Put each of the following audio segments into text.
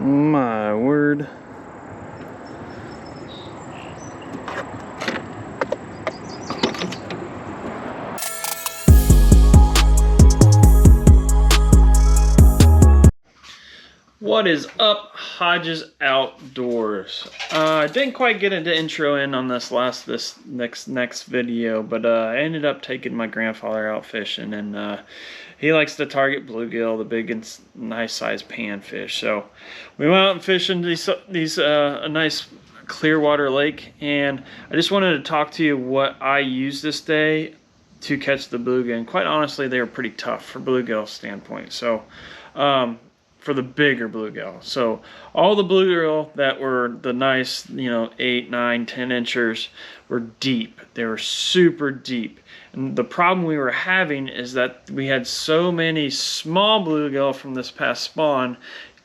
My word. What is up, Hodges Outdoors? I didn't quite get into intro in on this next video, but I ended up taking my grandfather out fishing, and he likes to target bluegill, the big and nice sized panfish. So we went out and fishing a nice Clearwater lake, and I just wanted to talk to you what I used this day to catch the bluegill. And quite honestly, they were pretty tough for bluegill standpoint. So for the bigger bluegill. So all the bluegill that were the nice, 8, 9, 10 inchers were deep. They were super deep. And the problem we were having is that we had so many small bluegill from this past spawn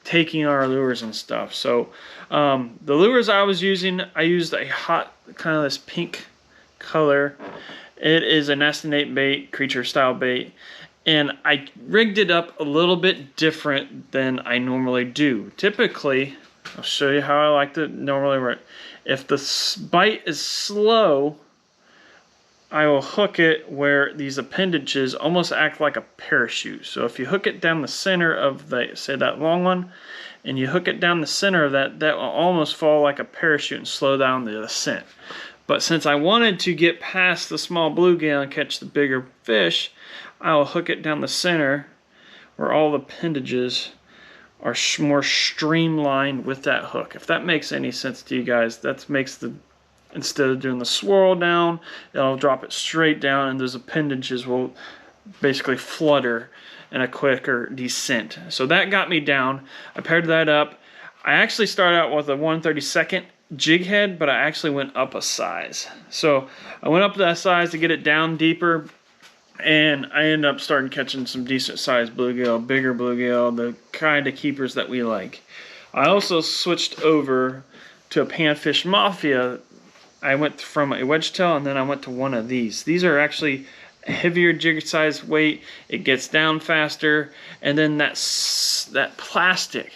taking our lures and stuff. So the lures I was using, I used a hot kind of this pink color. It is a nest and bait bait, creature style bait. And I rigged it up a little bit different than I normally do. Typically, I'll show you how I like to normally work. If the bite is slow, I will hook it where these appendages almost act like a parachute. So if you hook it down the center of say that long one, and you hook it down the center of that will almost fall like a parachute and slow down the descent. But since I wanted to get past the small bluegill and catch the bigger fish, I'll hook it down the center where all the appendages are more streamlined with that hook. If that makes any sense to you guys, that makes instead of doing the swirl down, it'll drop it straight down, and those appendages will basically flutter in a quicker descent. So that got me down. I paired that up. I actually started out with a 1/32 jig head, but I actually went up a size. So I went up that size to get it down deeper, and I ended up starting catching some decent sized bluegill, bigger bluegill, the kind of keepers that we like. I also switched over to a Panfish Mafia. I went from a wedge tail, and then I went to one of these. These are actually a heavier jig size weight. It gets down faster, and then that plastic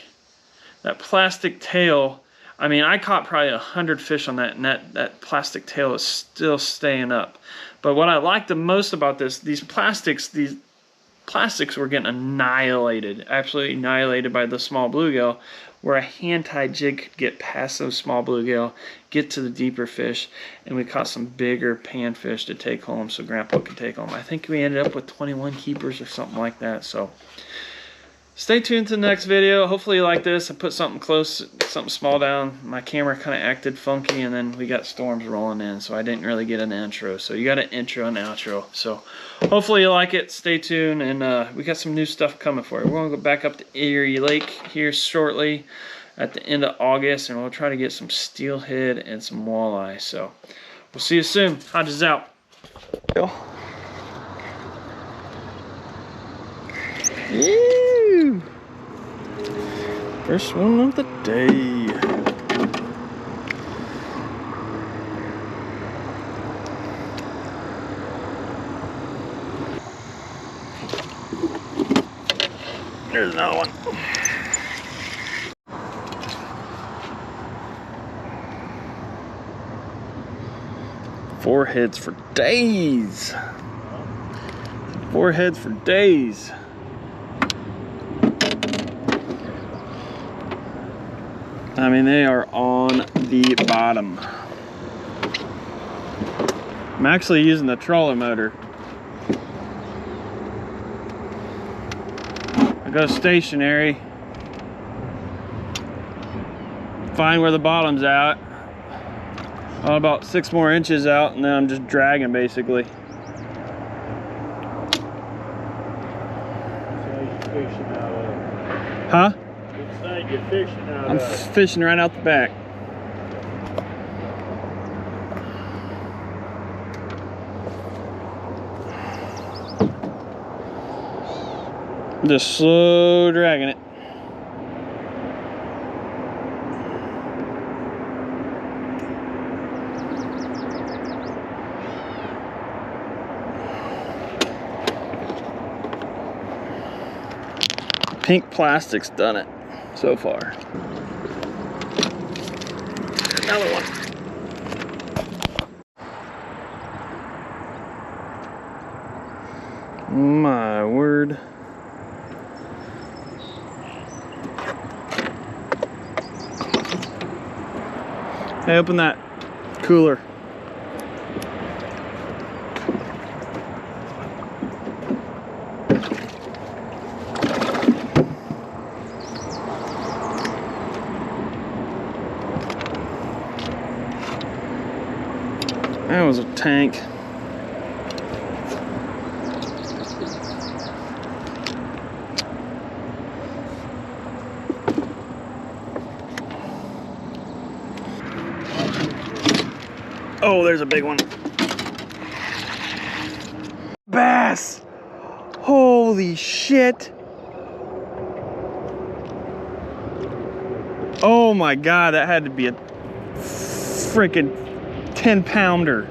tail. I mean, I caught probably 100 fish on that, and that plastic tail is still staying up. But what I like the most about these plastics were getting annihilated, absolutely annihilated by the small bluegill, where a hand-tied jig could get past those small bluegill, get to the deeper fish, and we caught some bigger panfish to take home so Grandpa could take home. I think we ended up with 21 keepers or something like that. So stay tuned to the next video. Hopefully you like this. I put something close, something small down. My camera kind of acted funky, and then we got storms rolling in, so I didn't really get an intro. So you got an intro and outro. So hopefully you like it. Stay tuned, and we got some new stuff coming for you. We're going to go back up to Erie Lake here shortly at the end of August, and we'll try to get some steelhead and some walleye. So we'll see you soon. Hodges out. Woo! First one of the day. There's another one. Four heads for days. Four heads for days. I mean, they are on the bottom. I'm actually using the trolling motor. I go stationary, find where the bottom's at. I'm about 6 more inches out, and then I'm just dragging basically. Huh? You're fishing out I'm fishing right out the back. Just slow dragging it. Pink plastic's done it so far. another one. My word. Hey, open that cooler. That was a tank. Oh, there's a big one. Bass! Holy shit! Oh my god, that had to be a freaking 10-pounder.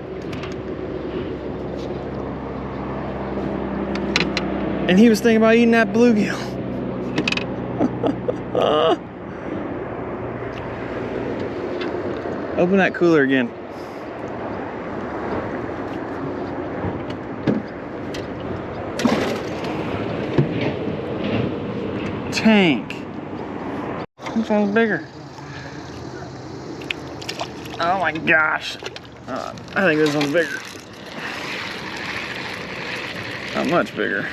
And he was thinking about eating that bluegill. Open that cooler again. Tank. This one's bigger. Oh my gosh. I think this one's bigger. Not much bigger.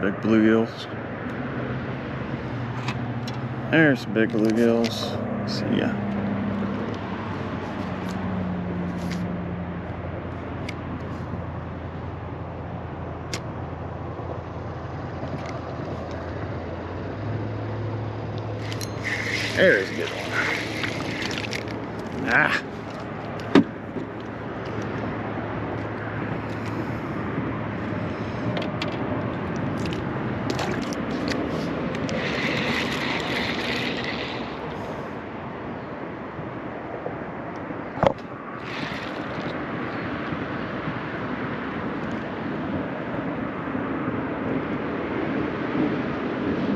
Big bluegills. There's big bluegills. See ya. There's a good one. Ah.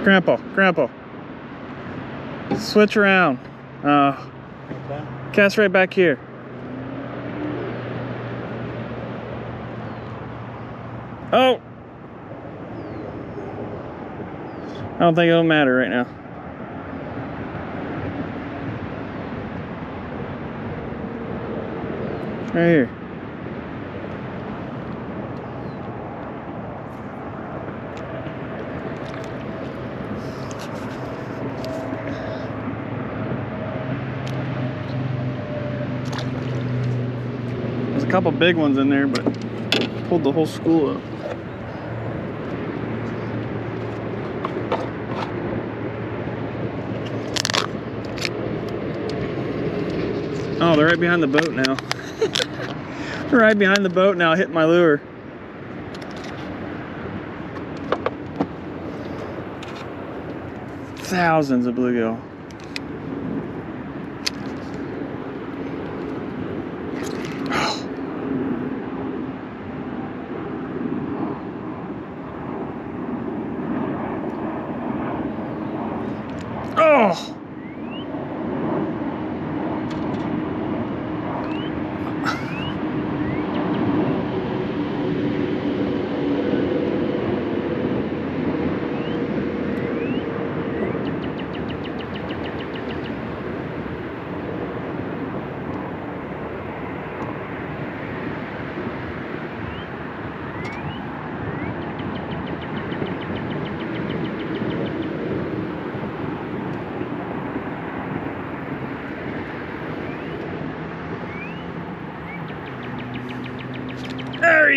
Grandpa, switch around. Cast right back here. Oh! I don't think it'll matter right now. Right here. There's a couple big ones in there, but pulled the whole school up. Oh, they're right behind the boat now. They're right behind the boat now, hitting my lure. Thousands of bluegill. Oh!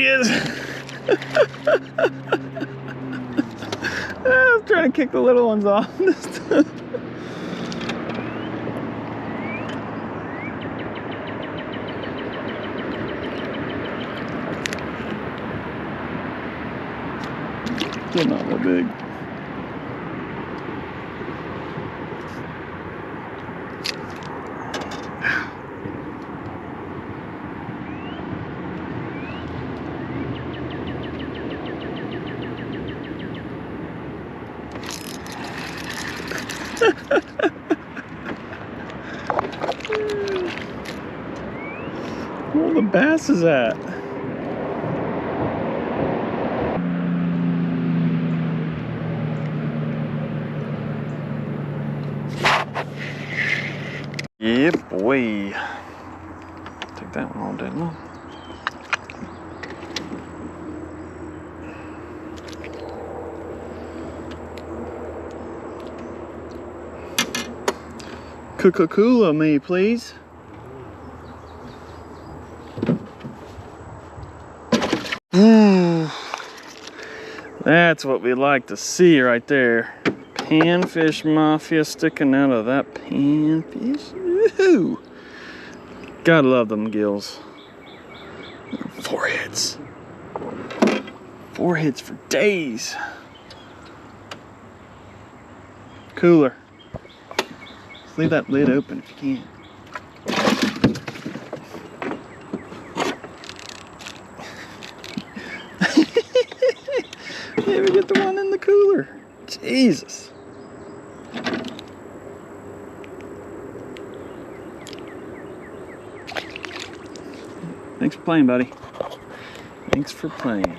is. I was trying to kick the little ones off this time. They're not that big. Where the bass is at? Yeah, boy. Take that one all day long. Coca-Cola me, please. That's what we like to see right there. Panfish mafia sticking out of that panfish. Woohoo! Gotta love them gills. Foreheads. Foreheads for days. Cooler. Just leave that lid open if you can. Maybe get the one in the cooler. Jesus. Thanks for playing, buddy. Thanks for playing.